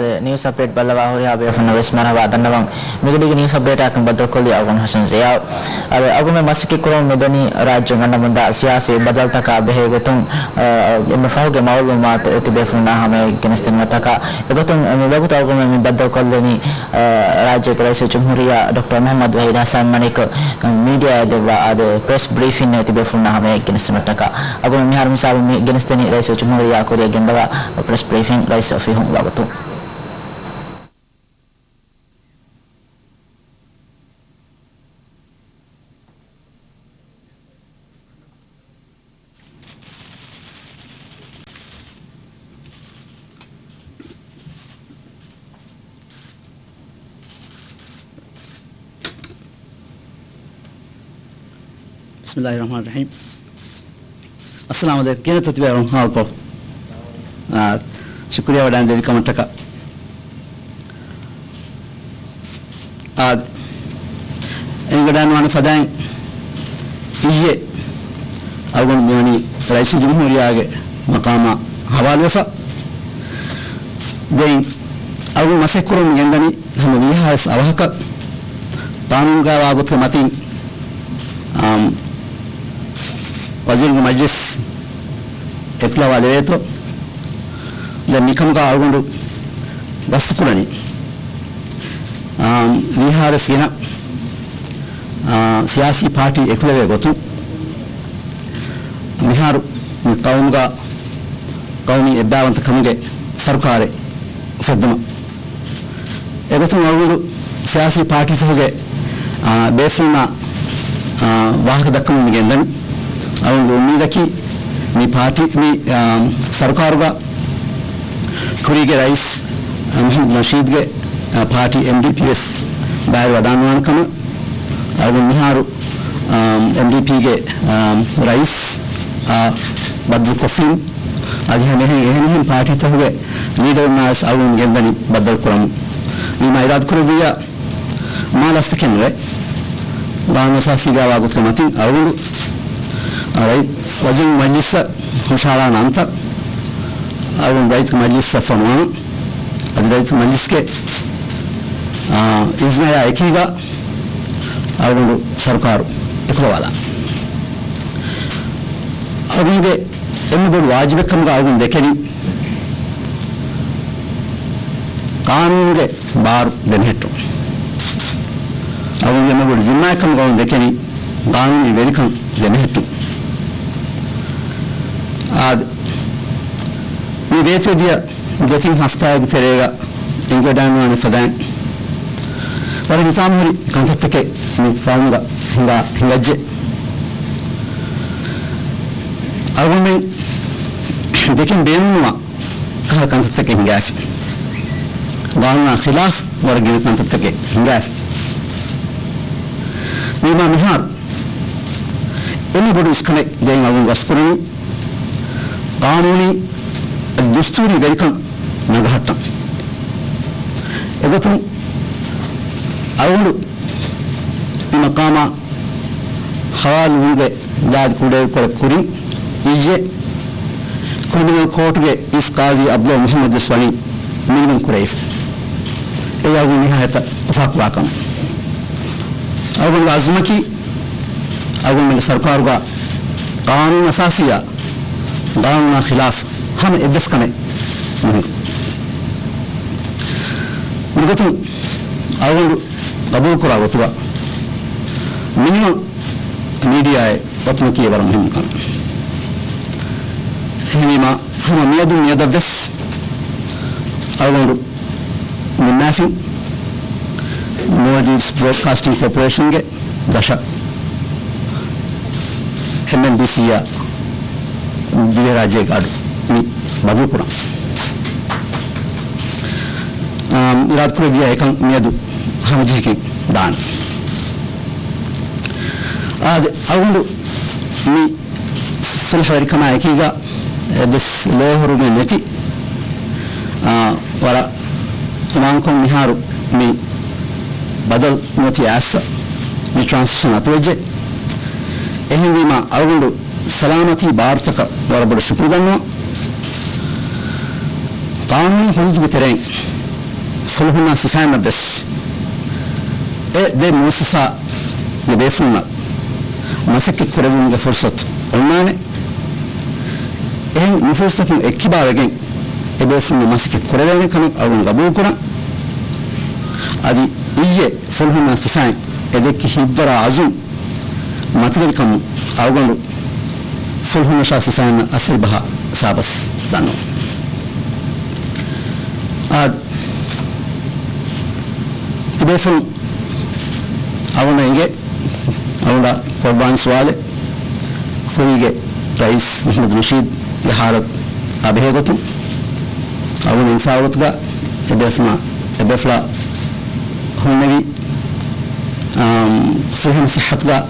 ada news update balawa hori abe fana wesmara wa danawang migudi news update akan badal koli agun hasan zaya ada agun me masiki kuram medani rajyo ngana manda siyasi badal taka behe gotung mafau ge maulumat etibe funa hame kenestin mataka gotung me bagut agun me badal kolani rajyo ke rais jumhuriya Dr. Muhammad Wahid Hasan Manik media ada press briefing etibe funa hame kenestin mataka agun me har misal kenestin rais jumhuriya ko dia gendawa press briefing rais fi hum wagotung Bismillahirrahmanirrahim. Assalamualaikum. Kena tertiba orang hal ko. Syukuriya wadan jadi kamantaka. Engadan wana fadang iye algon meani raisi jumhuriya ge maqama hawale fa. Dein algon masekurum yandani hamani has awahaka tanunga wagut matin वज़ीर मजलिस एप्ला वाले तो जब निकम का आगुंडु वस्तु कुलनी विहार सेना सियासी party एकलवे गोतु विहार काउन का काउनी एब्बावंत कमगे सरकारे फद्दम एगोतु आगुंडु सियासी पार्टी तो गे बेफुना वाहक दक्कम निगेंदन ಅವನು ಉಮ್ಮೀದಕಿ ನೀ ಪಾರ್ಟಿ ನೀ ಸರ್ಕಾರಗ ಕುರಿಗೆ rice Mohammed ನಶೀದ್ಗೆ party MDPS Bayar ವಡಾನ್ವಾನ್ಕಮ ಅವನು ನಿಹಾರು MDPಗೆ ರೈಸ್ ಬದಲ್ ಕೊಫಿನ್ ಅದಿಹನೆ ಏನೇನು ಪಾರ್ಟಿ ತಹುವೆ ಲೀಡರ್ ನಾಸ್ ಅವನು ಗೆಂದನಿ ಬದಲ್ ಕೊರಂ ನೀ ಮೈರಾದ್ ಕುರುವಿಯ ಮಾಲಸ್ತಕೆನ್ವೆ ಬಾನಸಾಸಿಗ ವಾಗುತ್ಕಮತಿ ಅವರು वज़ीर मजलिस खुशाला नांता और रईत मजलिस फरमान अद रईत मजलिस के इज़्ना या एकीगा और सरकार इकलवाला और ये इन बोल वाजिब कम का आउन देखे नहीं कानून के बार दिन हेटो और ये बोल जिम्मा कम का आउन देखे नहीं कानून ये वेरिकम दिन हेटो आज ये देश दिया जैसे हफ्ता एक तेरेगा इनके डांग वाले फदाएं और इंसान हरी कंधे के निकालूंगा हिंगा अब मैं लेकिन बेनुआ कहाँ कंधे के हिंगा गाना खिलाफ वर्ग कंधे के हिंगा नीमा मिहार इन्हीं बड़े इसकने जाएंगे अब वस्कुरनी कानूनी दस्तूरी वेरिकम नगहट्टा एगोतु अवुंडु ಈ ಮಕಾಮ ಹವಾಲು ಉಂಗೆ ಜಾದ್ ಕುಡೆ ಕುರಿ ಇಜೆ ಕ್ರಿಮಿನಲ್ ಕೋರ್ಟ್ಗೆ is Kazhi Abdul Mohammed ಸ್ವಾನಿ minimum ಕುರೈಫ್ ಯಾವು ನಿಹಾಯತ ವಫಾಕ್ ವಾಕಂ ಅವುಗಳ ಅಜ್ಮಕಿ ಅವುಗಳ ಸರ್ಕಾರಗ ಕಾನೂನು ಅಸಾಸಿಯ कानून खिलाफ हम इब्बस कने मुगतु अवुल कबूल करा वतुआ मिनिमम मीडिया है वतु की बर मुहिम कन हिमा हम मियद बस अवुल मुनाफी मोडीज ब्रॉडकास्टिंग कॉर्पोरेशन के दशा MNBC या दिए राज्य गाड़ू मी बदलपुरा इराद को दिया एक मियादु हम जी की दान आज अवुंडु मी सुलह वरिकमा एकीगा बस लोहरु में नेति वाला तुमांको मिहारू मी बदल नोती आसा मी ट्रांसिशन अतवेजे एहिंदी मा अवुंडु सलामती भारतक वरबड़ शुक्रगन्नु कानूनी हुंजु तेरे فلهنا سفانا بس ده مؤسسة يبيفنا مسك كربون فرصة قلنا نفوسكم اكبار جن يبيفنا مسك كربون كم أول قبوكنا أدي إيه فلهنا سفان إذا كهيبرا عزم ما تقدر كم أول فلهنا شاسفان أصل بها سابس دانو تبيفن أولا إنجي أولا قربان سؤال فويجي رئيس محمد رشيد لحالة أبيهاتو أولا إنفاوتها تبيفلا هونجي فهم صحتها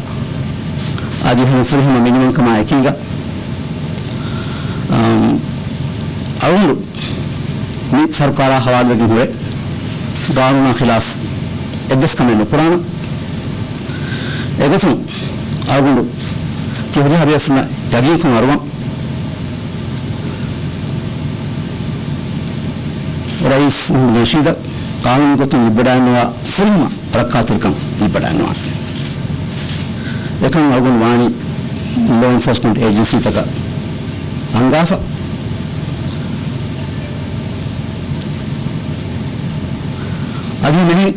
هذه هم فهم منهم كما أكيدا أولا من سرقارا حوال لكن هو قانون خلاف إبس كمان القرآن إذا أقول تهريها بيفنا يجيكم أروان رئيس محمد رشيد قانون قطن يبدأنوا فرما ركعتكم يبدأنوا لكن أقول واني law enforcement agency تكا أنغافا أدي नहीं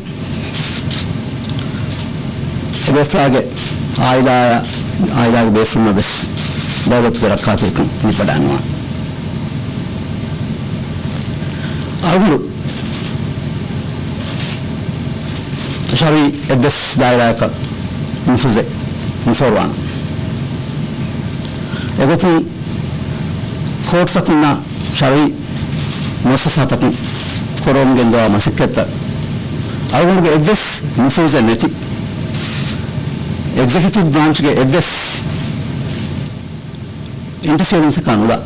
बेफ्रागे आयला बेफ्रमा बस दौलत को रखा तो कम निपटाना अगलो शावी बस दायरा का निफुजे निफोरवान एगो तो कोर्ट तक ना शावी मुस्सा तक कोरोम गेंदो मसिकता अगलो के बस निफुजे नेटी executive branch के एवस interference कानूला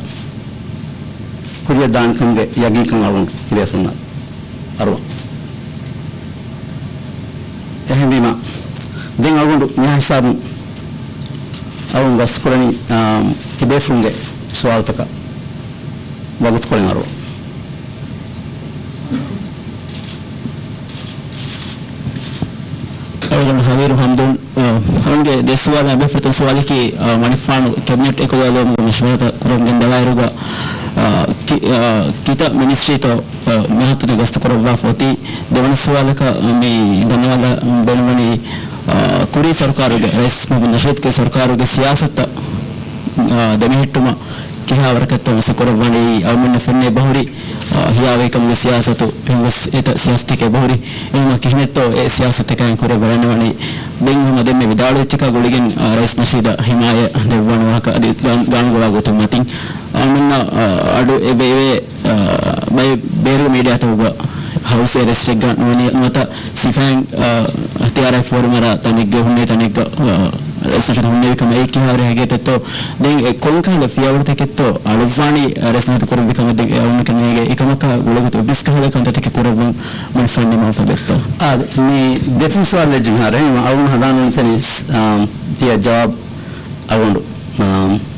कुरिया दान कंगे यागी कंगालों तिबेफुना अरवा यह बीमा दिन अगुंडु यहाँ हिसाब अगुंड वस्तु करनी तिबेफुंगे सवाल तक वगत करें अरवा Javier Hamdun hange desuala befruto suali ki manifano cabinet ekowalo mashwarata kurom gendawairuga kita ministry to mehatune gastu korwa foti devana suala ka me danwala belmani kuri sarkaruge rais mabin nashid ke sarkaruge siyasat demihittuma kiha warkatto masakorwani awmenna fenne bahuri hiyawe kam siyasatu hingos eta siyasati ke bahuri ema kihnetto e siyasate kan kore baranwani benhuma demme vidalu tika goligen rais nashida himaya devwanwa ka adi gangola gotumatin awmenna adu ebeve bay beru media to house arrest ga noni mata sifang hatiara formara tanigge hunne tanigge Resnat hunne kama eki hare hagete to den konka le fiawur teketto aluvani resnat koru bikama de awun kanege ekamaka gulaguto biskahale kanta teke korubun man fanni ma fadetto ni detin swal le jihare ma awun hadanu tenis dia jawab awun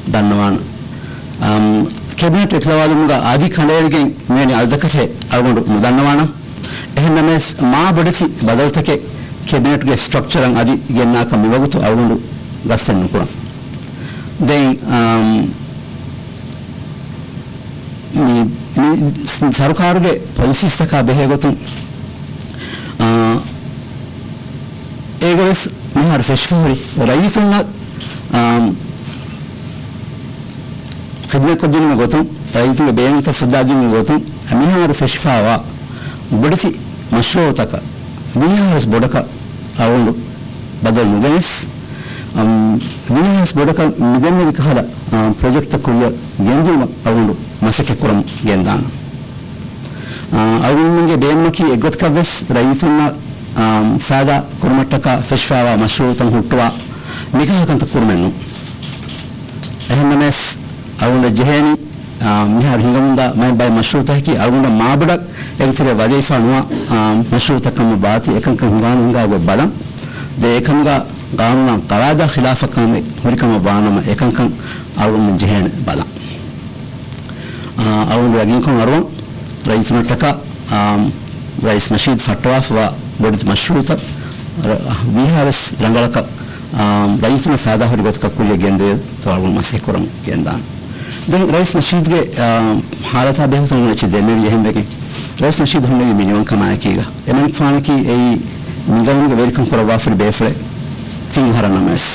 dannawan cabinet eklawalumga adi khanderge meni aldakate awun dannawana ehnames ma badati badal take cabinet ge structure ang adi genna kam wagutu awun gastan nukura then ni sarkaruge policies taka behegotum egaves mehar feshfuri raitunna khidmat kodin me gotum raitunga beyan ta fudadi me gotum mehar feshfawa budati mashru taka mehar bodaka awundu badal nugenis Williams bodaka midenne vikhala project kuya genduma awundu masake kuram gendana awunge bemaki egot kaves raifunna fada kurmataka feshfawa mashrutan hutwa mikha kan kurmennu ehnames awunda jeheni mihar hingamunda mai bay mashruta ki awunda mabadak egtire wadifa nuwa mashruta kam baati ekan kan hinga go balam de ekanga قانونا قواعد خلاف كم مريكم بانما إكان كان أول من جهان بلا أول رجيم كم أروان رئيس متكا رئيس نشيد فتواف وبرد مشروطة بيهارس رنجلك رئيسنا فادا هربت ككل جندي توارون مسيكورم جندان دين رئيس نشيد کے حالتها بهتون نشيد میں یہ ہے کہ رئيس نشيد ہم نے مليون کمایا کیگا امن فان کی ای نگاون کے ویلکم پروا فر بیفر تین ہرنا مس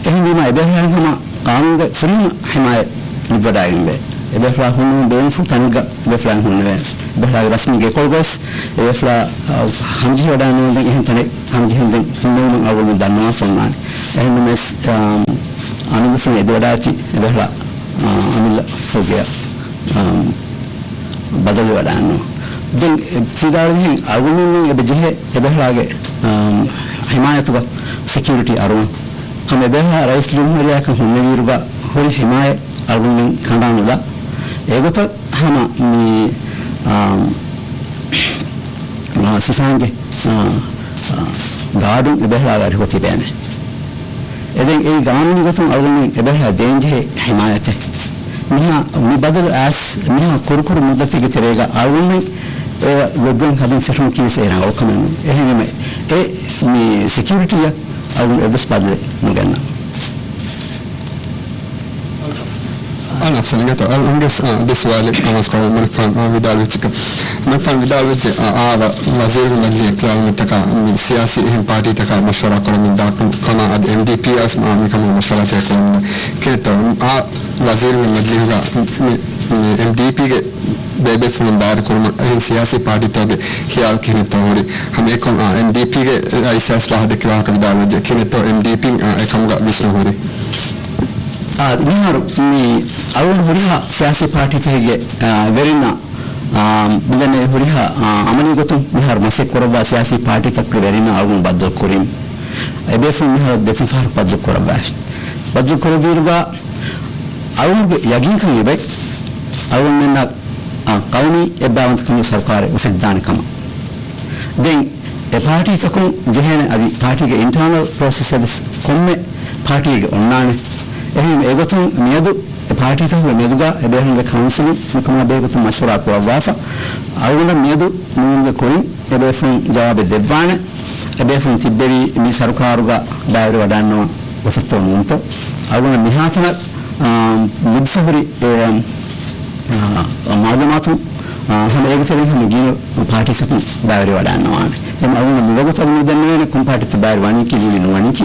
کہیں ما ابه ہم قانون کے فریم حمایت نبدائیں بے ابه ہم دون فتن کا بفلان ہونے بہلا رسمی کے کوگس ابه ہم جی وڈا نو دے ہن ہم جی ہن نو اول دانوا فنان اہن مس عامل في دولاتي بهلا عامل فوقيا بدل ولا عنه دل في داره أقولني بجهة بهلا حماية security أروم هم بهلا رئيس الجمهورية كهم نبيربا هو الحماية أقولني كندان ولا إيقظ هم مي سفانجة قادم بهلا غيره تبينه إذن أي قانون يقولون أولين إبها دينجه حمايته مها مبادل أس مها كركر مدتي كتريجا أولين وجدون هذين فشون كيس إيران أو كمان إيه ما إيه مي security يا أول إبس بدل مجانا أنا أفصل جت أنجز دسوالي أنا أذكر من فان فيدالويتش من فان فيدالويتش وزير المدني كلام متكا من سياسي هم بارتي تكا مشورة كلام من داك كما عد MDP أسمع من كمان مشورة تكلم كده وزير المدني هذا MDP के बेबे full बार करूँ इन सियासी party तब ख्याल किन्हें तो हो रही हम एक MDP के ऐसा स्लाह देखा कर डालो जे किन्हें तो MDP एक हम का विष्णु हो रही निहार नि अरुण हुरिहा सियासी पार्टी थे ये वेरिना बिदने हुरिहा अमनी को तुम निहार मसे कोरबा सियासी पार्टी तक के वेरिना अरुण बद्दल कोरिम एबेफु निहार देतिफार बद्दल कोरबा बद्दल कोरबीरबा अरुण यगिन खंगे बे अरुण ने ना काउनी एबावंत खंगे सरकार उफिदान कमा दें ए पार्टी तकुम जहेने अदि पार्टी के इंटरनल प्रोसेसेस कोम्मे पार्टी के उन्नाने එහෙම ඒගොතුන් මියදු පාටි තහ මෙදුගා එබැහුන්ගේ කවුන්සිල් මුකම බේගොතුන් මෂවරා කරවාෆා අරුණ මියදු නුන්ගේ කොයින් එබැෆුන් ජවාබ දෙවාන එබැෆුන් තිබෙවි මි සරකාරුගා දායර වඩන්නවා ඔෆතෝ මුන්ත අරුණ මිහාතන මුද්ෆවරි මාගමාතු හැම ඒගොතෙන් හැම ගින පාටි තක දායර වඩන්නවා එම අරුණ මිවගොතන් මුදන්නේ කුම් පාටි දායර වණි කිලුනි නොවණි කි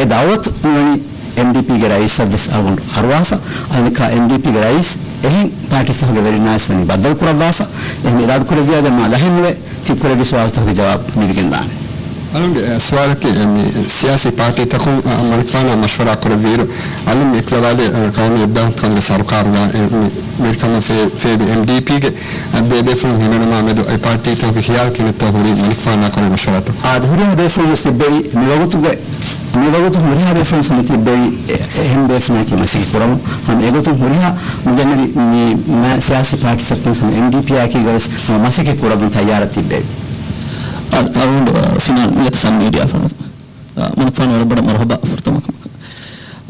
ඒ දාවත් උනනි MDP के राइस सर्विस अवुंड अरवाफा अनिका MDP के राइस यही पार्टी से होगे वेरी नाइस बनी बदल कुरा वाफा यह मिलाद कुरा दिया जब मालहन में थी कुरा भी सवाल तक जवाब निर्गिंदान अलम सवाल के सियासी पार्टी तक मरकाना मशवरा कर वीर अलम इकलावाले कौमी इब्दात कौमी सरकार वा मिलकम फे MDP के बेबे फुल हिमना में दो पार्टी तक ख्याल किने तो हुरी मरकाना कर मशवरा तो आधुरी बेफुल से बेरी मिलोगो हुरिहा बेफुल समिति बेरी हम बेफना की मसी करम हम एगो तो हुरिहा मुजन मैं सियासी पार्टी तक हम MDP की गस मसी के करम तैयार थी berry أقول سنان يتصل ميديا فنت من فان ولا بدأ مرحبا فرتمك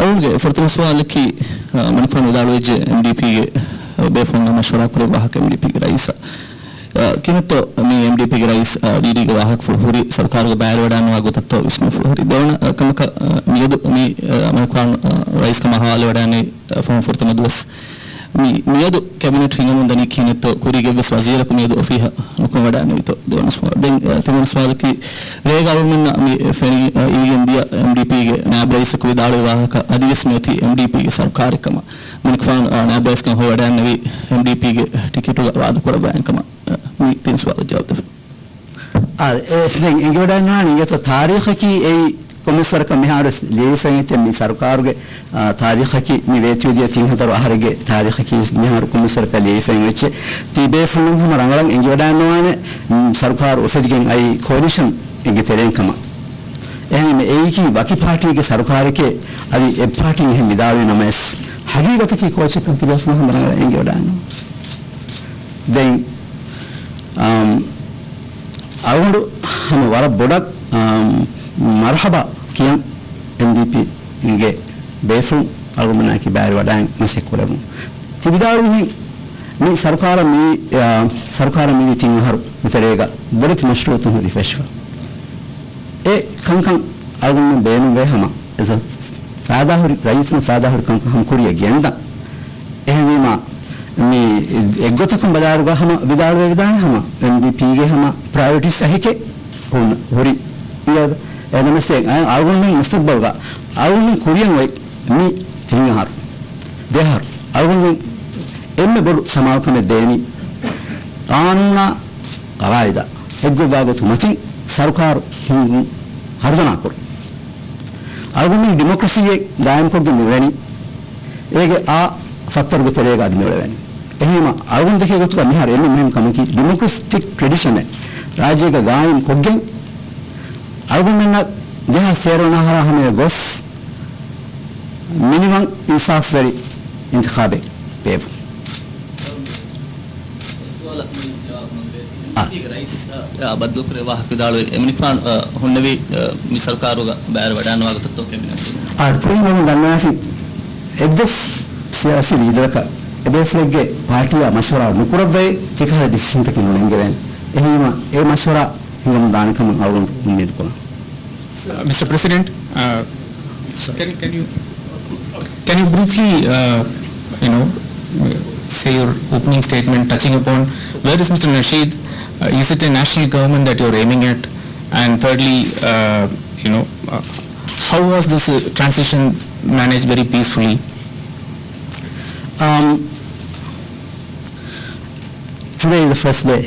أقول فرتم سؤال كي من فان ودارو يج MDP بيفون مشورة كله واحد MDP رئيسا كنتو مي MDP رئيس ديدي واحد فلوري سركار كبير ودانو أقول تطو اسمه فلوري دونا كم ك ميادو مي من فان رئيس كم حوالي وداني فان فرتم دوس ميادو كابينت رينغ من دني كينتو كوريجي بس وزير كميادو فيها نكون وداني تو دونا سؤال تمن سؤال كي ريغا من مي فني إنديا MDP نائب رئيس كوي دارو واحد أديس ميوتي MDP سركار كما من فان نائب رئيس كم هو وداني MDP تيكيتو وعد كورا بان كما مي تين سؤال جواب ده إنجي وداني نيجي تو تاريخ كي أي commissioner का मिहारस लेफेंगे चम्मी सरकार के तारीख की निवेतियो दिया तीन हज़ार आहर के तारीख की मिहार कमिश्नर का लेफेंगे चे तीबे फुलंग हम रंगरंग इंजोडानोने सरकार उफेदिंग आई कोलिशन इंगे तेरें कमा यानी में एक ही बाकी पार्टी के सरकार के अभी एक पार्टी में मिदावी नमस हकीकत की कोच कंतिबे फुलंग हम रंगरंग इंजोडानो दें आउंडो हम वाला बोडक مرحبا كيان MDP إنجي بيفون أرجو منك بار ودان مسكولهم تبدأوا هي මේ ਸਰਕਾਰ මිලිතින් හරු විතරේක බොරති මෂ්රූතුන් රිෆෙෂ්ව ඒ කංකං අල්ගුන්න බේනු වේහම එස ෆාදාහුරි රයිස්න ෆාදාහුරි කංකං හම් කුරිය ගෙන්ද එහෙමීම මේ එක්ගොතකම් බදාරුග හම විදාල වේදාන හම MDP ගේ හම ප්‍රයොරිටිස් අහිකේ හොන හොරි ඉයද එනමස්තේ අල්ගුන්න මුස්තක්බල්ග අල්ගුන්න කුරියන් වේ මේ තින්හාර දෙහාර අල්ගුන්න එම්මෙ බොඩු සමාල්කමෙ දේනි ආනුන කලායිද එක්ගොබාගතු මතින් සරකාර හිංගු හර්දනා කරු අල්ගුන්න ඩෙමොක්‍රසියේ ගායම් කොග්ග නිවැනි ඒගේ ආ ෆක්ටර්ග තලේග අදි මෙලවැනි එහෙම අල්ගුන්න දෙකේ ගතුක මිහාර එන්න මෙහෙම කමකි ඩෙමොක්‍රටික් ට්‍රැඩිෂන් රාජ්‍යක ගායම් කොග්ගෙන් අල්ගුන්න දෙහ සේරණ හරහමේ ගොස් මිනිමම් ඉන්සාෆ් වෙරි ඉන්තිඛාබේ පේව बदलू करे वाह के दालो एमनिफान हुन्नवी मी सरकारो गा बैर वडान वागत तो के बिना आर्थिक में दन्नाफी एब्दस सियासी लीडर का एबेफ्लेग के पार्टी या मशवरा नुकुरबे तिखा डिसीजन तक नोंगे वेन एहिमा ए मशवरा हिंगम दानकम आवुन उम्मीद को Mr. President, can you briefly say your opening statement touching upon where is Mr. Nasheed? Is it a national government that you're aiming at? And thirdly, how was this transition managed very peacefully? Today is the first day,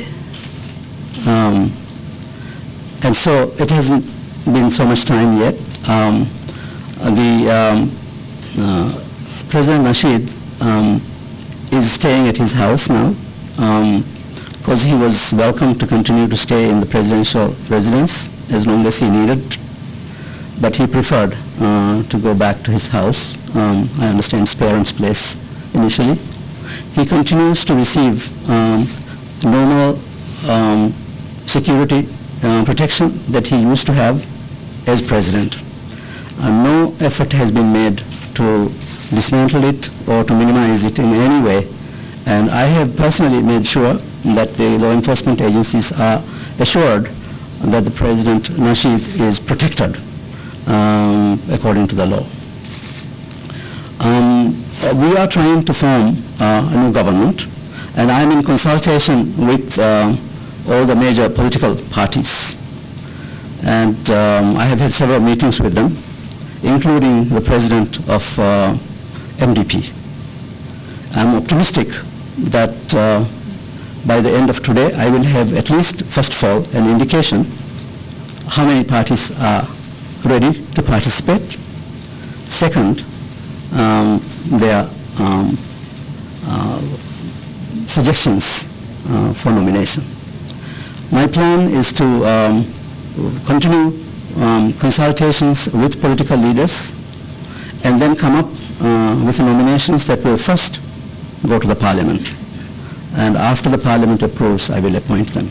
and so it hasn't been so much time yet. President Nasheed is staying at his house now. Because he was welcome to continue to stay in the presidential residence as long as he needed, but he preferred to go back to his house. I understand his parents' place initially. He continues to receive normal security protection that he used to have as president. No effort has been made to dismantle it or to minimize it in any way, and I have personally made sure that the law enforcement agencies are assured that the President Nasheed is protected according to the law. We are trying to form a new government, and I am in consultation with all the major political parties, and I have had several meetings with them, including the President of MDP. I am optimistic that by the end of today, I will have at least, first of all, an indication how many parties are ready to participate. Second, their suggestions for nomination. My plan is to continue consultations with political leaders and then come up with nominations that will first go to the Parliament. And after the Parliament approves, I will appoint them.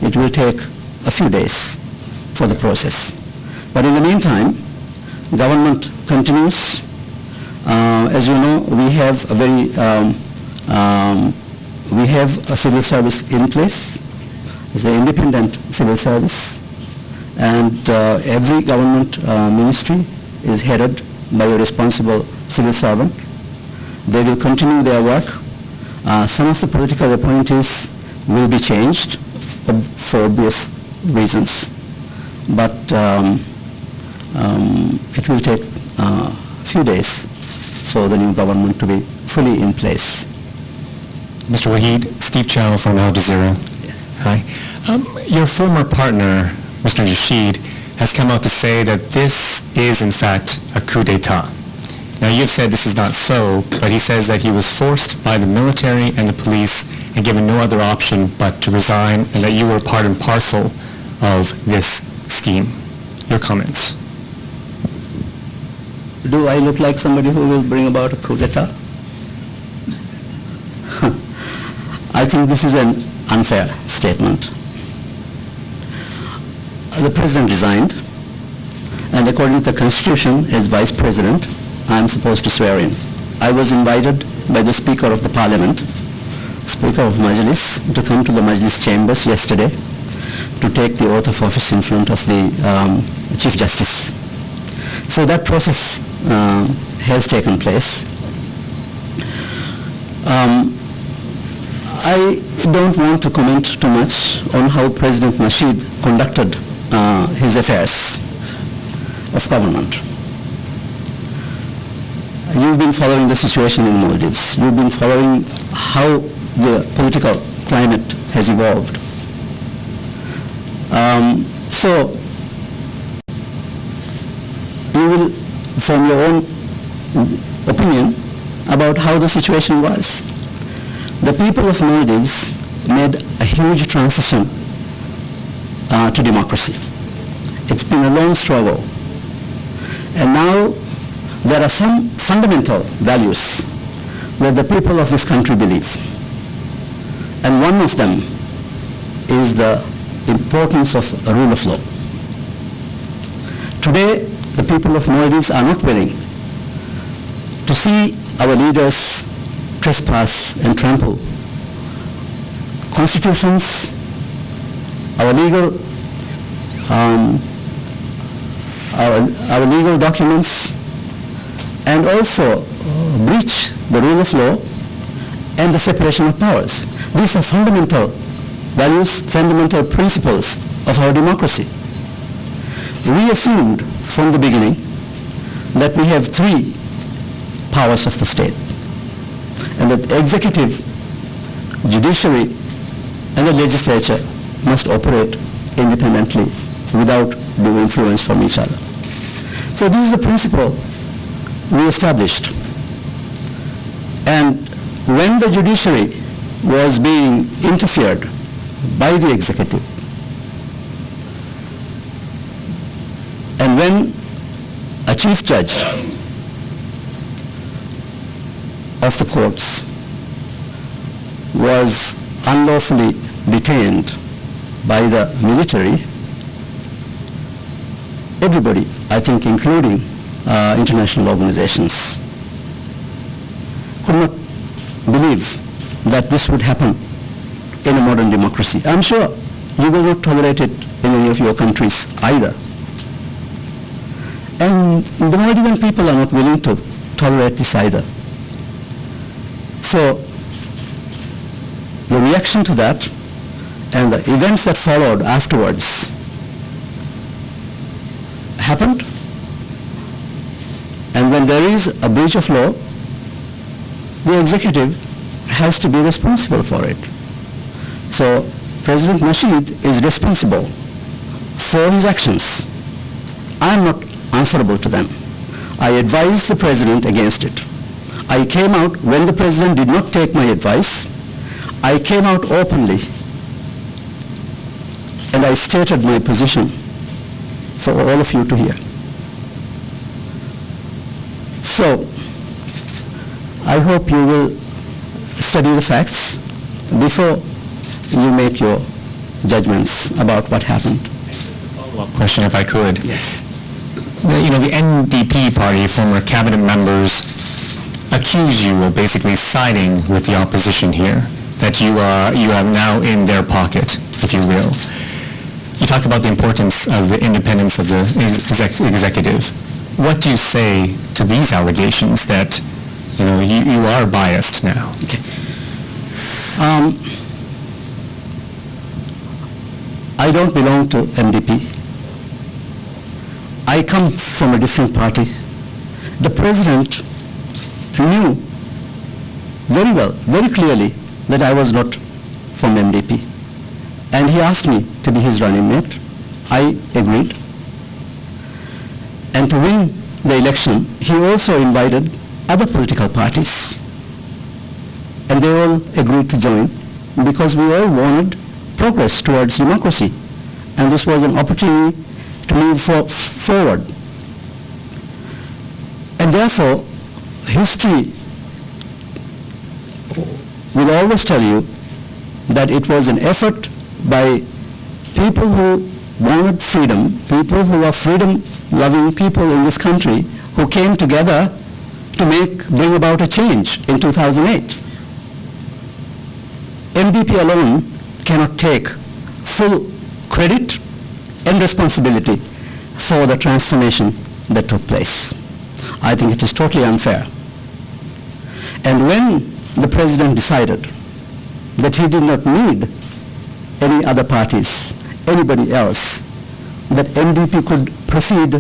It will take a few days for the process. But in the meantime, government continues. As you know, we have a civil service in place. It's an independent civil service, and every government ministry is headed by a responsible civil servant. They will continue their work. Some of the political appointees will be changed for obvious reasons, but it will take a few days for the new government to be fully in place. Mr. Waheed, Steve Chow from Al Jazeera. Yes. Hi. Your former partner, Mr. Nasheed, has come out to say that this is in fact a coup d'etat. Now, you've said this is not so, but he says that he was forced by the military and the police and given no other option but to resign, and that you were part and parcel of this scheme. Your comments? Do I look like somebody who will bring about a coup d'etat? I think this is an unfair statement. The president resigned, and according to the Constitution, as vice president, I am supposed to swear in. I was invited by the Speaker of the Parliament Speaker of Majlis to come to the Majlis chambers yesterday to take the oath of office in front of the Chief Justice. So that process has taken place. I don't want to comment too much on how President Nasheed conducted his affairs of government. You've been following the situation in Maldives. You've been following how the political climate has evolved. So you will form your own opinion about how the situation was. The people of Maldives made a huge transition to democracy. It's been a long struggle. And now there are some fundamental values that the people of this country believe. And one of them is the importance of a rule of law. Today, the people of Maldives are not willing to see our leaders trespass and trample constitutions, our legal documents, and also breach the rule of law and the separation of powers. These are fundamental values, fundamental principles of our democracy. We assumed from the beginning that we have three powers of the state, and that executive, judiciary, and the legislature must operate independently without being influenced from each other. So this is the principle we established. And when the judiciary was being interfered by the executive, and when a chief judge of the courts was unlawfully detained by the military, everybody, I think including international organizations, could not believe that this would happen in a modern democracy. I'm sure you will not tolerate it in any of your countries either. And the Maldivian people are not willing to tolerate this either. So the reaction to that and the events that followed afterwards happened. And when there is a breach of law, the executive has to be responsible for it. So President Nasheed is responsible for his actions. I am not answerable to them. I advised the president against it. I came out when the president did not take my advice. I came out openly and I stated my position for all of you to hear. So I hope you will study the facts before you make your judgments about what happened. Follow-up question, if I could. Yes. The NDP party, former cabinet members, accuse you of basically siding with the opposition here, that you are now in their pocket, if you will. You talk about the importance of the independence of the executive. What do you say to these allegations that you are biased now? Okay. I don't belong to MDP. I come from a different party. The president knew very well, very clearly, that I was not from MDP. And he asked me to be his running mate. I agreed. And to win the election, he also invited other political parties. And they all agreed to join because we all wanted progress towards democracy. And this was an opportunity to move forward. And therefore, history will always tell you that it was an effort by people who wanted freedom, people who are freedom-loving people in this country, who came together to bring about a change in 2008. MDP alone cannot take full credit and responsibility for the transformation that took place. I think it is totally unfair. And when the president decided that he did not need any other parties, anybody else, that MDP could proceed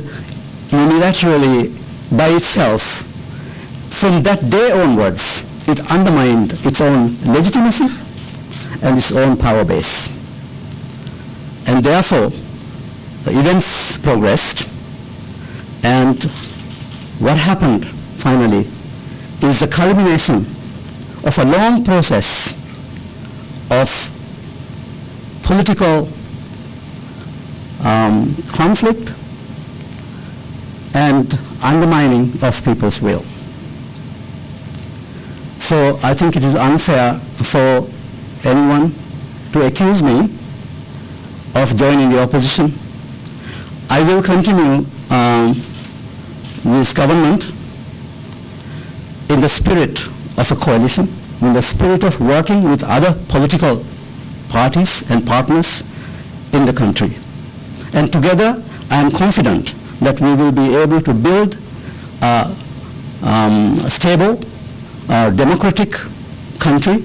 unilaterally by itself, from that day onwards, it undermined its own legitimacy and its own power base. And therefore, the events progressed, and what happened finally is the culmination of a long process of political conflict and undermining of people's will. So I think it is unfair for anyone to accuse me of joining the opposition. I will continue this government in the spirit of a coalition, in the spirit of working with other political parties and partners in the country. And together, I am confident that we will be able to build a stable, democratic country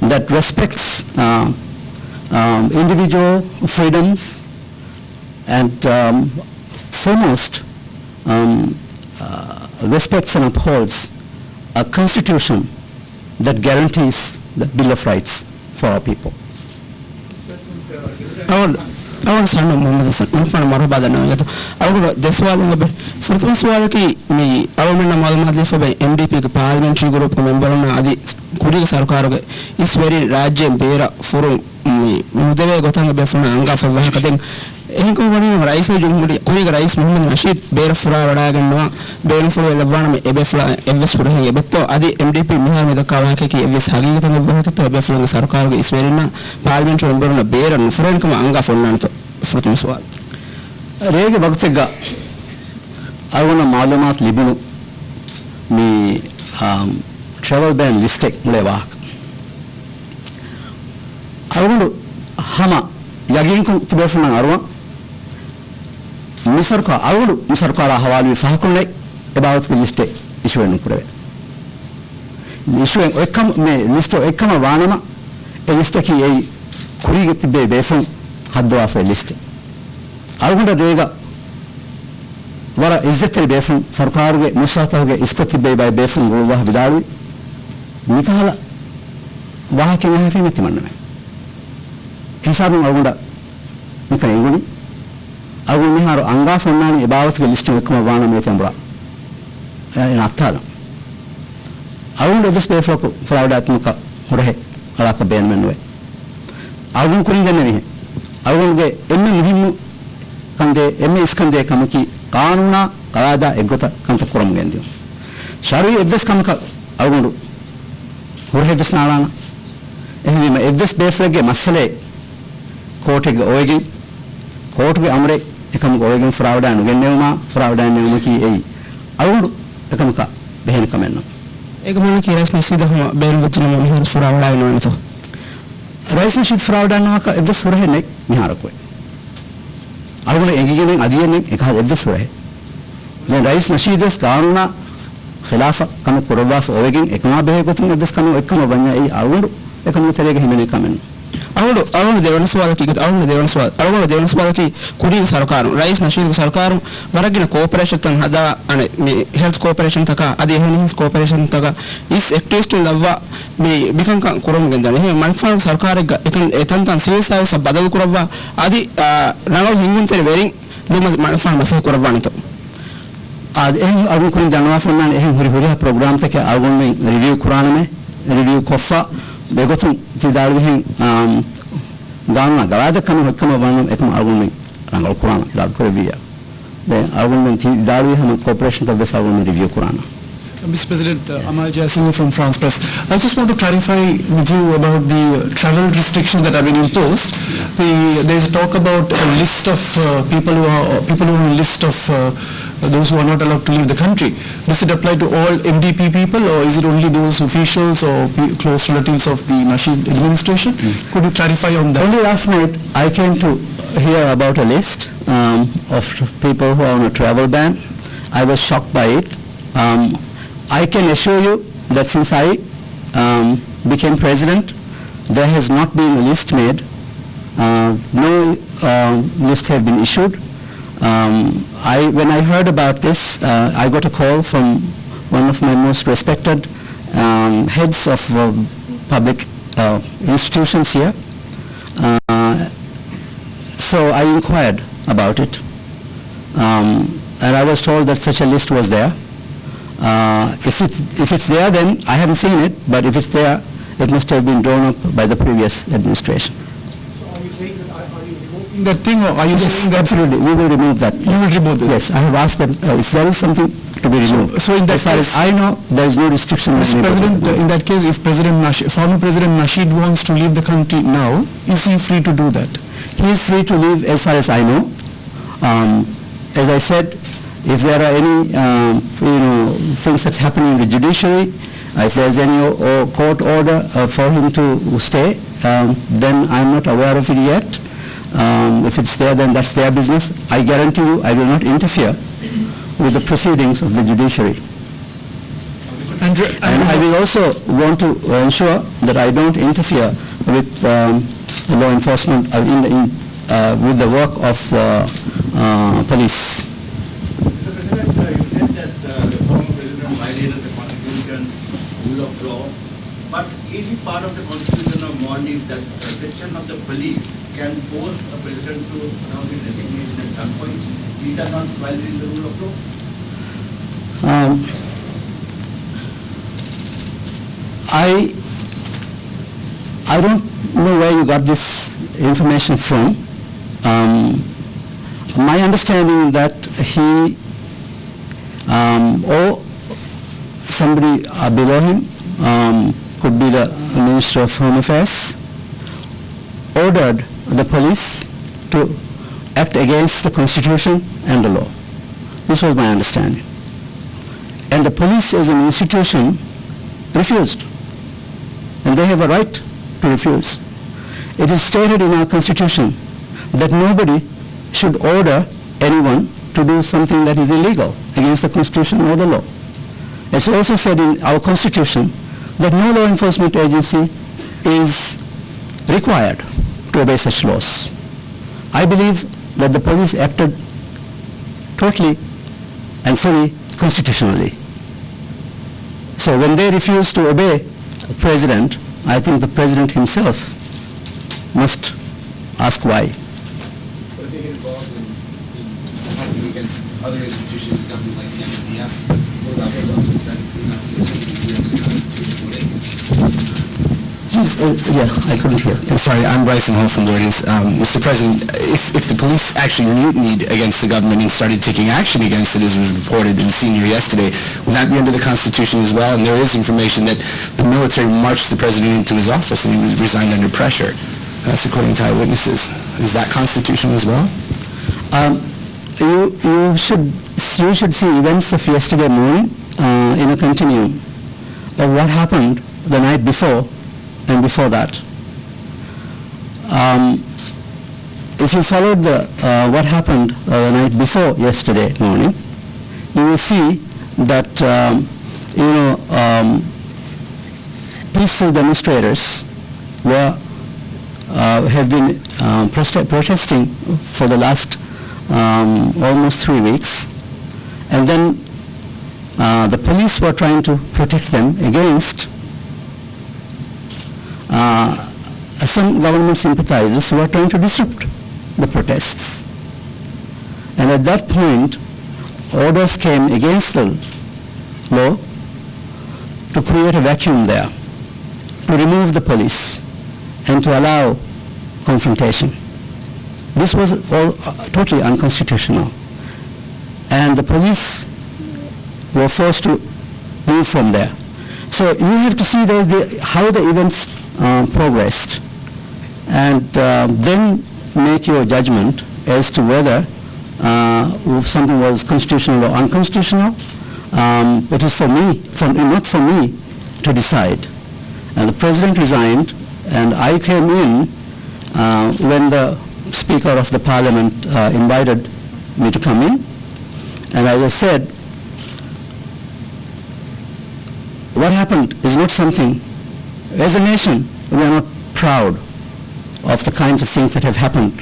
that respects individual freedoms and foremost respects and upholds a constitution that guarantees the Bill of Rights for our people. أول سنة محمد حسن نفهم مرة بعد أنا يتو أول ده سؤال إنه فرتم سؤال كي مي أول من معلومات لي فبي MDP كparliamentary group memberنا عادي كوري سركار के इस very राज्य बेरा forum मुद्दे के गोतांग बेफना अंगा फवाह कदें इनको वनी rice ने जुम्मड़ी कोई राइस मोहम्मद नशीद बेरा फुरा वड़ा गन्ना बेरा फुरा लवाना में एबेफला एवस फुरा है एबेतो आदि MDP मिहार में दकावा के कि एवस हागी के तंग बह के तो एबेफला सरकार के इस वेरी ना parliamentary memberना बेरा फुरा इनको अंगा फुरना तो फुरतम सवाल रेग वक्त का अवना मालूमात लिबुनु मी travel ban listek lewa अवनु हमा यगिन को तिबेफना अरवा मिसर का अवनु मिसर का हवाली फाकुने about the list issue in Ukraine. Issue एकम में लिस्ट एकम वाणमा ए लिस्ट की ये कुरी के तिबे बेफन हद्दवा फे लिस्ट अवनु रेगा वाला इज्जत रे बेफन सरकार के मुसाता हो गए इसको तिबे बाय बेफन गोवा विदाली निकाला वहाँ के यहाँ फिर मित्र मनने हिसाब में अवगुड़ा निकाले इंगुनी अवगुड़ में हारो अंगा फन्नानी इबावत के लिस्ट में कम वाना में तंबरा यानी नाथा ला अवगुड़ इस पे फ्राउडात्मक हो रहे अलाक बैन में हुए अवगुड़ कुरिंग नहीं है अवगुड़ के एम्मे मुहिम कंदे एम्मे इस कंदे कम की कानूना करादा एगोता कंत कुरम गेंदियो शारी एब्बेस कम का अवगुड़ होरे बिस्नालाना එහෙනම් මේ එවස් බේෆ්ලගේ මස්සලේ කෝට් එක ඔයගෙන් කෝට් ගේ අමරේ එකම ඔයගෙන් ෆ්‍රාවඩා නුගෙන්නේවම ෆ්‍රාවඩා නෙවම කී එයි අවුඩු එකම ක බෙහෙන කමෙන්න ඒක මොන කී රයිස් නසීද හම බේන වචන මම හිර ෆ්‍රාවඩා වෙනවනේ තෝ රයිස් නසීද ෆ්‍රාවඩා නවක එවස් සුරහෙන්නේ මිහාරකෝ අවුඩු එංගිගෙන් අදියන්නේ එක එවස් සුරහෙ දැන් රයිස් නසීදස් කානුනා खिलाफ कम पुरवाफ ओवेगिंग एकमा बेहे को तुम दस कम एकम बन्या ई आवुंड एकम तेरे के हिमने कमेन आवुंड देवन सवाल की आवुंड देवन सवाल की कुरी सरकार राइस नशीद सरकार वरगिन कोऑपरेशन तन हदा अने मी हेल्थ कोऑपरेशन तका अदि हेल्थ कोऑपरेशन तका इस एक्टिविस्ट लव्वा मी बिकन का कुरम गेंदने हे मनफान सरकार एकन एतन तन सीएसआई सब बदल कुरवा अदि नगल हिंगुन तेरे वेरिंग दुम मनफान मसे कुरवान तो आज एह अगुन कुन जानवा फन्नान एह हुरी हुरी प्रोग्राम तक अगुन में रिव्यू कुरान में रिव्यू कोफा बेगोतुम तिदाल में गाना गवाद कम हकम वानम एकम अगुन में रंगल कुरान इलाद कर बिया दे अगुन में तिदाल में हम कोऑपरेशन तक बेस अगुन में review Quran Mr. President, Amal Jaisingh from France Press. I just want to clarify with you about the travel restrictions that have been imposed. There's a talk about a list of people who are on a list of those who are not allowed to leave the country. Does it apply to all MDP people, or is it only those officials or close relatives of the Nasheed administration? Could you clarify on that? Only last night I came to hear about a list of people who are on a travel ban. I was shocked by it. I can assure you that since I became president, there has not been a list made. No list has been issued. When I heard about this, I got a call from one of my most respected heads of public institutions here. So I inquired about it. And I was told that such a list was there. If it's there, then I haven't seen it, but if it's there, it must have been drawn up by the previous administration. So are you saying that, are you removing that thing, or are you saying that? Absolutely, we will remove that. You will remove it? Yes, I have asked them if there is something to be removed. So in that as far as I know, there is no restriction. Mr. President, in that case, if former President Nasheed wants to leave the country now, is he free to do that? He is free to leave as far as I know. As I said, if there are any things that happen in the judiciary, if there is any court order for him to stay, then I'm not aware of it yet. If it's there, then that's their business. I guarantee you I will not interfere with the proceedings of the judiciary. And I will also want to ensure that I don't interfere with law enforcement with the work of the police. Mr. President, you said that the former president violated the constitution, rule of law, but is it part of the constitution of Maldives that a section of the police can force a president to announce his resignation at gunpoint? Is that not violating the rule of law? I don't know where you got this information from. My understanding is that he or somebody below him, could be the Minister of Home Affairs, ordered the police to act against the Constitution and the law. This was my understanding. And the police as an institution refused. And they have a right to refuse. It is stated in our Constitution that nobody should order anyone to do something that is illegal against the Constitution or the law. It's also said in our Constitution that no law enforcement agency is required to obey such laws. I believe that the police acted totally and fully constitutionally. So when they refuse to obey the president, I think the president himself must ask why. But if they get involved in acting against other institutions of government like the MDF, what about those officers that do not use the Constitution? I couldn't hear. Sorry, I'm Bryson Hall from Reuters. Mr. President, if the police actually mutinied against the government and started taking action against it, as was reported in Senior yesterday, would that be under the Constitution as well? And there is information that the military marched the president into his office and he was resigned under pressure. That's according to eyewitnesses. Is that constitutional as well? You should see events of yesterday morning in a continuum of what happened the night before and before that. If you followed what happened the night before yesterday morning, you will see that peaceful demonstrators have been protesting for the last almost 3 weeks, and then the police were trying to protect them against some government sympathizers who are trying to disrupt the protests. And at that point, orders came against the law to create a vacuum there, to remove the police and to allow confrontation. This was all totally unconstitutional. And the police were forced to move from there. So you have to see how the events progressed, and then make your judgment as to whether something was constitutional or unconstitutional. It is not for me to decide. And the president resigned, and I came in when the Speaker of the Parliament invited me to come in. And as I said, what happened is not something, as a nation, we are not proud of the kinds of things that have happened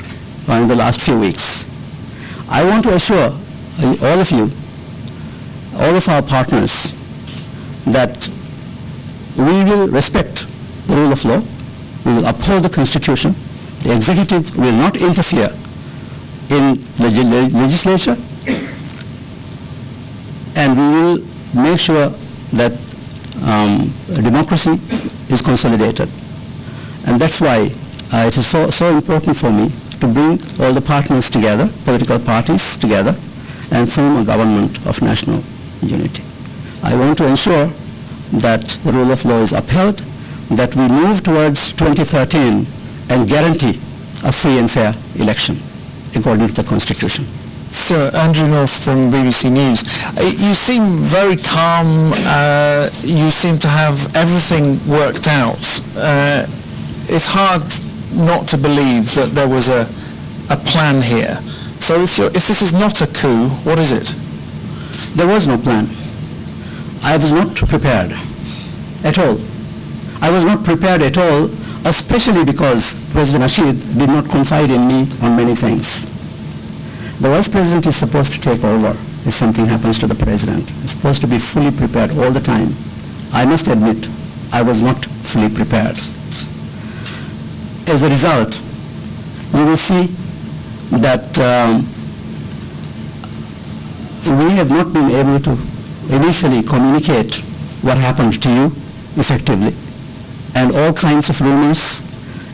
in the last few weeks. I want to assure all of you, all of our partners, that we will respect the rule of law, we will uphold the Constitution, the executive will not interfere in the legislature, and we will make sure that democracy is consolidated. And that's why it is so important for me to bring all the partners together, political parties together, and form a government of national unity. I want to ensure that the rule of law is upheld, that we move towards 2013 and guarantee a free and fair election according to the Constitution. Sir, Andrew North from BBC News. You seem very calm. You seem to have everything worked out. It's hard not to believe that there was a plan here. So if this is not a coup, what is it? There was no plan. I was not prepared at all. I was not prepared at all, especially because President Nasheed did not confide in me on many things. The Vice President is supposed to take over if something happens to the President. He's supposed to be fully prepared all the time. I must admit, I was not fully prepared. As a result, you will see that we have not been able to initially communicate what happened to you effectively. And all kinds of rumors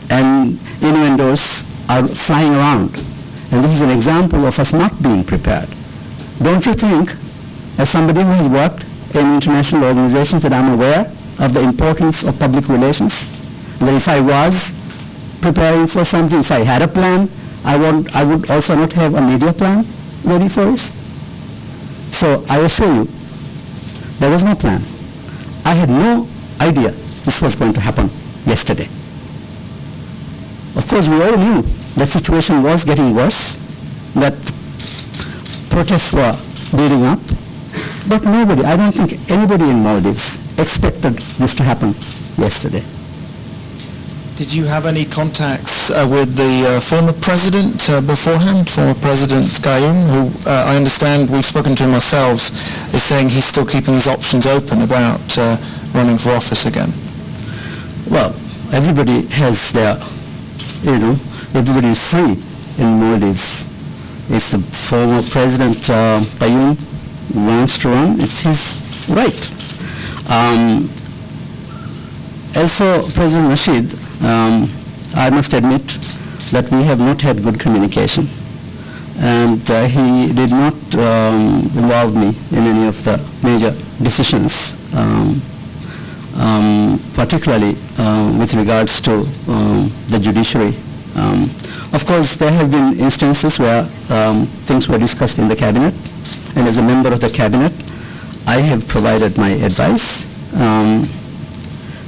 and innuendos are flying around. And this is an example of us not being prepared. Don't you think, as somebody who has worked in international organizations, that I'm aware of the importance of public relations? That if I was preparing for something, if I had a plan, I would also not have a media plan ready for it. So I assure you, there was no plan. I had no idea this was going to happen yesterday. Of course, we all knew the situation was getting worse, that protests were building up, but nobody, I don't think anybody in Maldives expected this to happen yesterday. Did you have any contacts with the former president beforehand, former President Gayoom, who I understand, we've spoken to him ourselves, is saying he's still keeping his options open about running for office again? Well, everybody has their, everybody is free in Maldives. If the former President Gayoom wants to run, it's his right. As for President Nasheed, I must admit that we have not had good communication, and he did not involve me in any of the major decisions, particularly with regards to the judiciary. Of course, there have been instances where things were discussed in the cabinet, and as a member of the cabinet, I have provided my advice,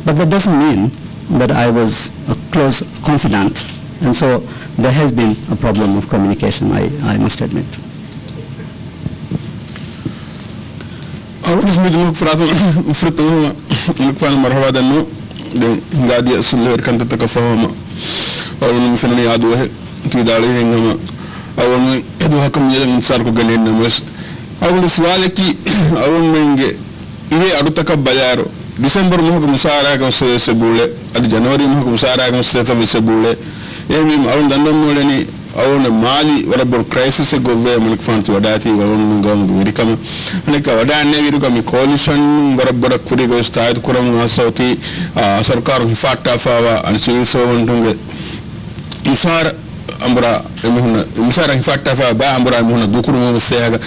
but that doesn't mean that I was a close confidant, and so there has been a problem of communication, I must admit. December mo ko musara ko se bule ad January mo ko musara ko se bule yemi awon dan mo leni awon Mali wala bol crisis e gove mo ko fanti wadati awon ngam wiri kam ne ka wada ne wiri kam coalition ngora boda kudi go start ko ram sauti sarkar hifata fawa an sin so wondunge musara ambura emuhuna musara hifatta fa ba ambura emuhuna dukuru mo sega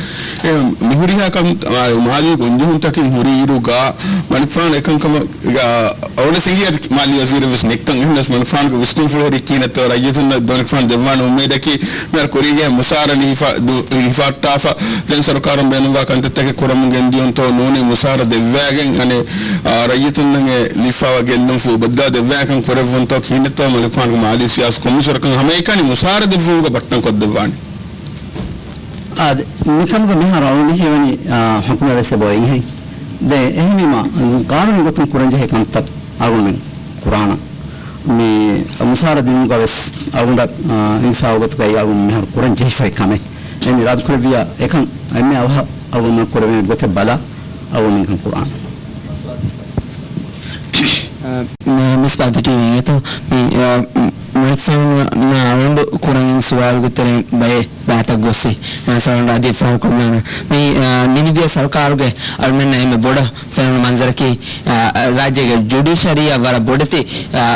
mihuri ha kam mali ko ndihun takin huri iruga manfan ekan kam ga awle singiyat mali wazir vis nekkan hindas manfan ko wistin fulori kina to rajitun donfan devan umeda ki mer korige musara ni hifatta fa den sarkaram ben va kan take kuram ngendion to noni musara de wagen ane rajitun nge lifawa gendum fu badda de wagen ko revon to kinto manfan ko mali siyas komisar kan hameikani musara de fu ga battan ko devani ad nikam ga miharawni hewani hukuma wese boyin hay de ehmima qarun gotun kuranje he kan tak agun qur'ana mi musara din ga wes agunda infa got ga agun mihar kuranje fay kame eni rad kurbiya ekan emme awha agun kurbe gote bala agun kan qur'an misbah tu itu mereka na rondo kurang soal gutere bae bata gosi masalah radi faham korna mi nini dia sarkar ge almen na me boda faham manzar ki राज्य के judiciary अवर बोडती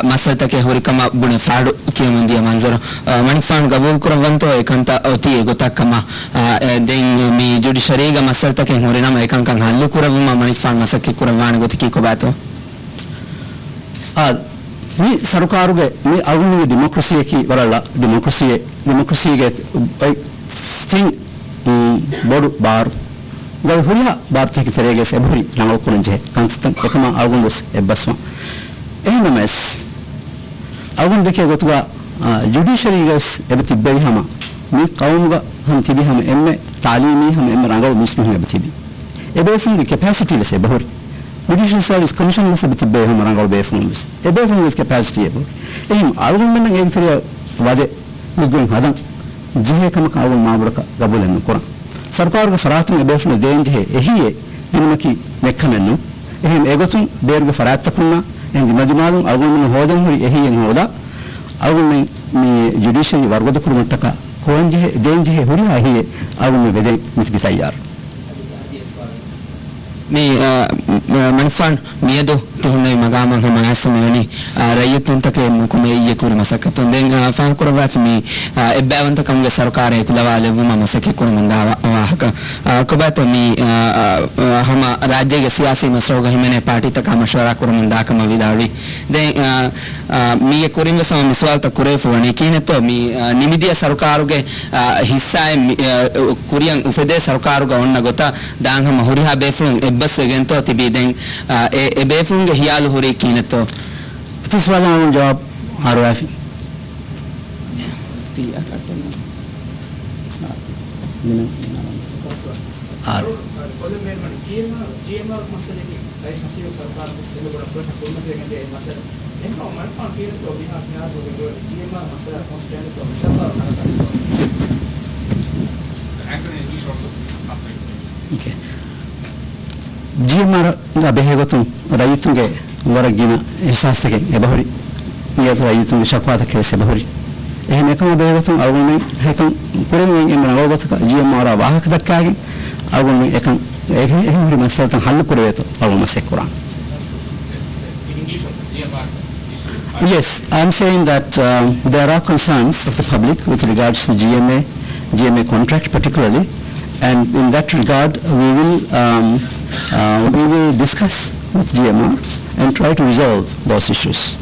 muscle तक होरी कमा बुने fraud किया मुंदिया मंजर मणिफान कबूल करवंतो एकंता अति एगोता कमा दें मी जुडिशरी का मसल तक होरी ना मैं एकंका हालू करवमा मणिफान मसल की करवाने गोती की को बातो मी सरकारुगे मी अगुनी डेमोक्रेसी की वरला डेमोक्रेसी के थिंग बोडु बार गल हुरिया बार तक तरेगे से भरी नांगो कुनजे कंतन एकमा अगुनस एबसमा एनमस अगुन देखे गोतुगा जुडिशरी गस एबति बेहि हमा मी कौमगा हम तिबि हम एmme तालीमी हम एmme रंगो मिसमी हम एबति बि एबे फ्रॉम द कैपेसिटी से भरी Judicial Service Commission is a bit of a rangal bay from this. A bay from this capacity. I will remember a area where we going Hadam, Jehekam Kawan Mabraka, Gabul and Kora. Sarkar Faratum a bay from the danger, a here, Inmaki, Mekamenu, him Egotun, Berga Faratakuna, and the Majimalum, I will Hodam, a he and Hoda, I will make judiciary Vargoda Kumataka, Hoanje, danger, Huria here, I will be with Bitayar. मी मनफान मियदो तुहने मगामा हम आसमेनी रयतुन तक मुकुमे ये कुर मसक तो देंग फान कुरवाफ मी एब्बावन तक हमगे सरकार है कुलवाले वुमा मसके कुर मंदावा वाहक कबात मी हम राज्य के सियासी मसरोग हिमेने पार्टी तक मशवरा कुर मंदा कम विदाड़ी दे मी ये कुरिम सम मिसवाल तक कुरे फवनी किने तो मी निमिदिया सरकार के हिस्सा कुरियन उफेदे सरकार का उन्ना गोता दांग हम हुरिहा बेफुन बस वेगन तो तिबी दें ए बेफुंग हियाल हो रही कीने तो इस वाला हम जवाब आरवाफी okay GMR da behegotun rayitunge waragina ihsastake ebahori niyat rayitunge shakwata kese bahori ehme kama behegotun awuni hekan kuremi emra awgotaka GMR wahak dakkage awuni ekan ehuri masalatan hal kurweto awuna sekuran. Yes, I am saying that there are concerns of the public with regards to GMA contract particularly, and in that regard we will discuss with GMR and try to resolve those issues.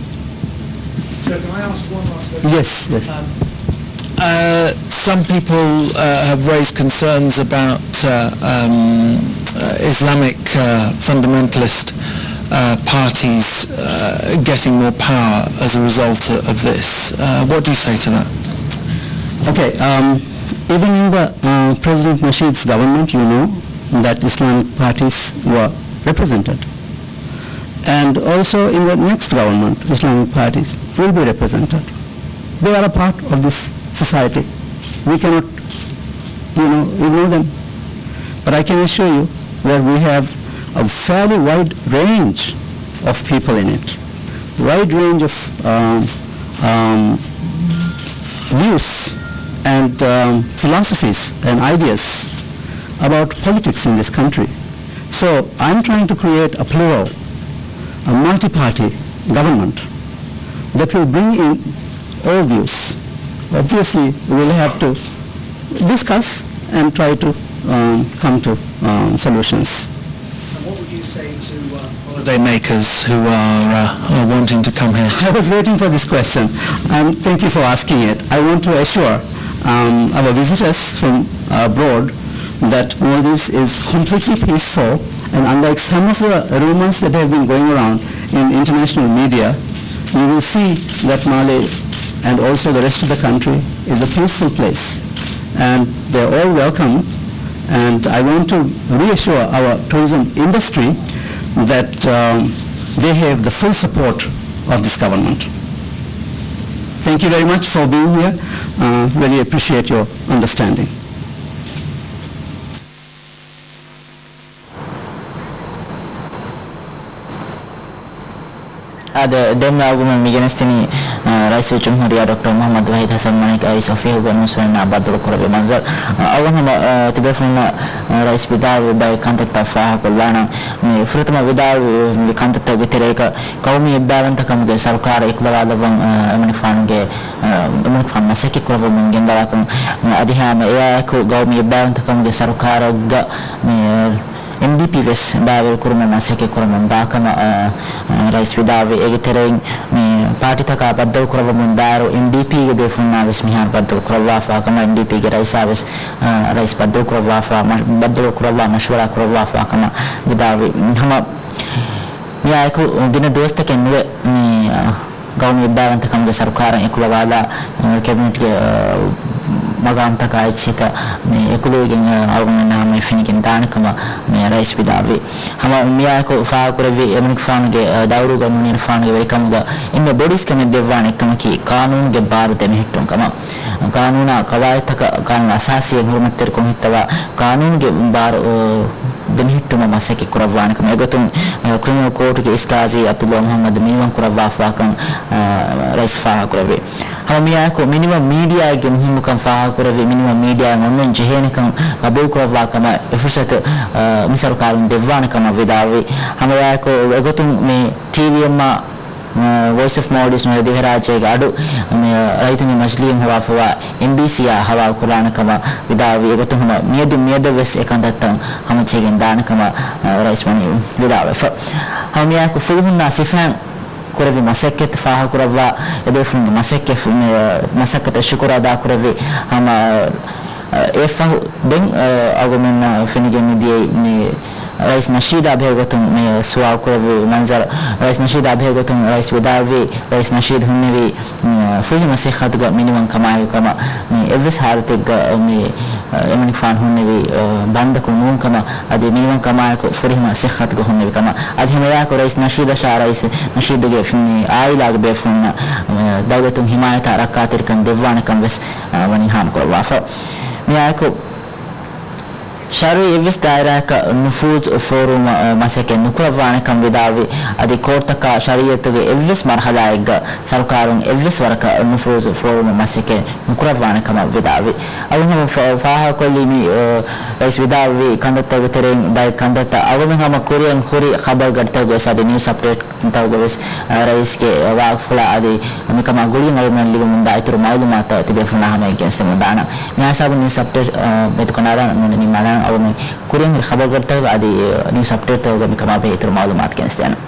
Sir, can I ask one last question? Yes, yes. Some people have raised concerns about Islamic fundamentalist parties getting more power as a result of this. What do you say to that? Okay. Even in the President Nasheed's government, you know that Islamic parties were represented. And also in the next government, Islamic parties will be represented. They are a part of this society. We cannot, ignore them. But I can assure you that we have a fairly wide range of people in it. Wide range of views and philosophies and ideas about politics in this country. So I'm trying to create a plural, a multi-party government that will bring in all views, obviously we'll have to discuss and try to come to solutions. What would you say to holiday makers who are wanting to come here? I was waiting for this question. Thank you for asking it. I want to assure our visitors from abroad that Maldives is completely peaceful, and unlike some of the rumors that have been going around in international media, you will see that Mali and also the rest of the country is a peaceful place, and they're all welcome. And I want to reassure our tourism industry that they have the full support of this government. Thank you very much for being here. Really appreciate your understanding. ada demna aguma migenestini raisul jumhuriya dr muhammad wahid hasan manik ay sofia ganu sona badal korabe manzal awama tibefuna rais bidawi bay kanta tafa kullana mi furtama bidawi mi kanta tagitereka qawmi ibbalanta kamge sarkar iqlawada bang amani fange amani fan masaki korabo mangenda kan adihama ya ko qawmi ibbalanta kamge sarkar ga mi NDP ves bavel kurma masake kurma dakama rais vidavi egitereng mi party taka baddal kurwa mundaro NDP ge befunna ves mihar baddal kurwa fa kama NDP ge rais aves rais baddal kurwa fa baddal kurwa mashwara kurwa fa kama vidavi hama mi ayku gina dosta kenwe mi gawmi bavanta kamge sarkara ekulawala cabinet ge magam takai chita me ekulugen argumena me finikin danakama me rais bidavi hama miya ko fa kurevi emnik fange dawru gamunir fange welkamga inne bodies kame devwan ekama ki kanun ge baru deme hitton kama kanuna kawaitaka kanun asasi hurmatter ko hittawa kanun ge baru deme hittuma masaki kurawwan kama egotum criminal court ge iskazi abdullah muhammad miwan kurawwa fa kan rais fa kurevi hama miya ko minimum media ge muhimmukam fa kurevi minimum media nonnon jehene kan kabul kurawwa kama efusat misal karun devwana kama vidavi hama ya ko egotum me tv ma voice of Maldives no devaraje gadu me raituni majlim hawa fa NBC ya hawa qur'an kama vidavi egotum hama miyadu ves ekandattan hama chegen dan kama rais mani vidavi fa hama ya ko fulhunna sifan kurevi masekket faha kurawwa ebefun masekke masakkata shukura da kurevi hama efa den argumenta finigen die ni rais nashida bhegotum me suwa kurevi manzar rais nashida bhegotum rais vidavi rais nashid hunnevi fuhi masekhat ga minimum kamayo kama me evis haratig me emani fan hunnevi banda kunun kama adi minimum kamayo ko fuhi masekhat ga hunnevi kama adi himaya ko rais nashida sha rais nashid ge fini aila ge befun dawlatun himayata rakatir kan devwana kan ves wani ham ko wafa me ayko Shari Evis daira ka nufuz forum masake nukuravana kam vidavi adi kortaka shariyatuge Evis marhalaigga sarkarun Evis waraka nufuz forum masake nukuravana kam vidavi awun faha kolimi rais vidavi kandata tereng bai kandata awun hama korean khuri khabar garta go sadi news update tagus rais ke waqfula adi mikama guli ngawmen libu munda itru maalumata tibefuna hama against mundana miasabu news update metukanara ni malan awun kuring khabar garta adi news update tagu mikama be itru maalumat ke istiana